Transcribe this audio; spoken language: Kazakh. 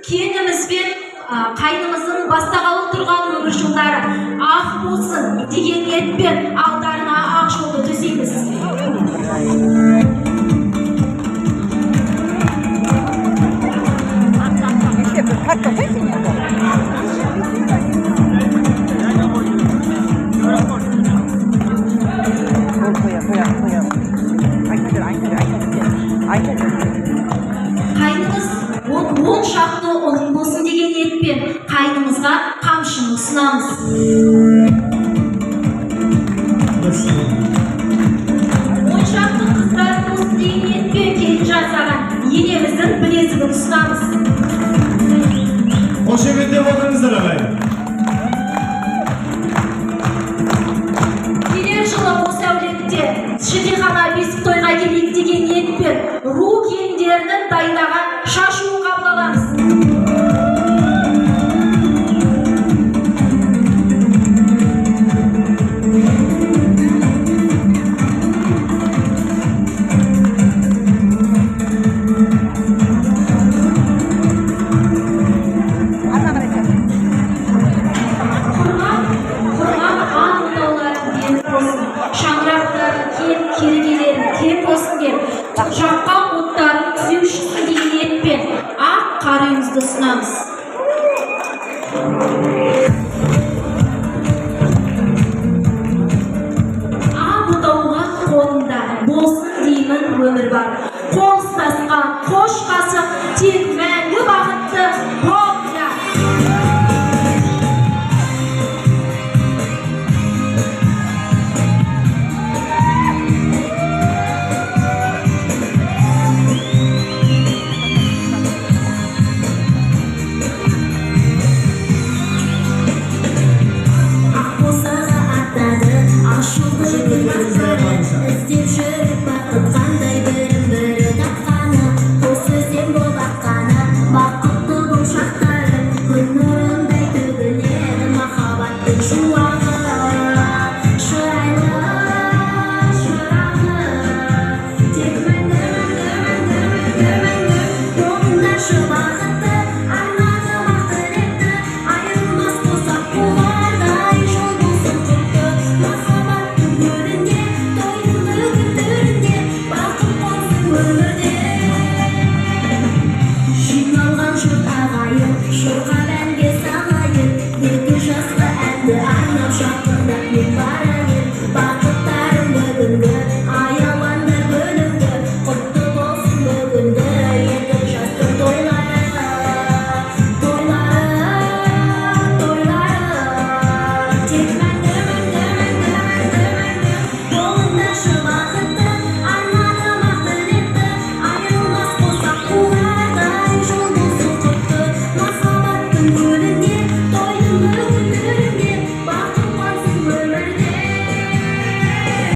Келінімізбен қайнымыздың бастағалы тұрған өмір жылдары ақ болсын деген ниетпен алдарына ақ жолды төсейміз. Қайнымыз он шақты ұлың болсын деген ниетпен қайнымызға қамшыны ұсынамыз. Он шақты қыздар болсын деген ниетпен келін жасаған енеміздің білезігін ұсынамыз. Қош емендеп отырыңыздар ағайын. Келер жылы осы әулетте шілдехана бесік тойға келейік деген ниетпен ру келіндерінің дайындаған шашуын қабыл аламыз. Жаққан оттарын түзеушісі деген ниетпен ақ қар үйімізді ұсынамыз. Ақ отауға қолында болсын деймін өмір бар. Қол ұстасқан қош қасық тек мәңгі бақытты болса. İsteyip жүріп бақыт қандай бірін-бірі тапқаны, бұл сөзден бол аққаны, бақытты бұл шақтары, күн нұрындай төгіледі махаббаттың шуағы, шырайлы, шырағы, тек мәңгі, мәңгі, мәңгі, мәңгі, болыңдаршы бақытты, арманым ақ тілекті, айырылмас болсақ болардай жол болсын құтты, махаббаттың гүлінде, тойдың күндерінде, бақыт болсын өмірде. Жиналған жұрт ағайын, шырқап әнге салайын, екі жасқа әнді арнап шақырдық мен барайын. Бақыттарым бүгінгі, аяландар бөлінгі, құтты болсын бүгінгі екі жастың тойлары, тойлары, тойлары. Тек мәңгі, мәңгі, мәңгі, мәңгі, мәңгі, болыңдаршы бақытты, арманым ақ тілекті, айырылмас болсақ болардай жол болсын құтты, махаббаттың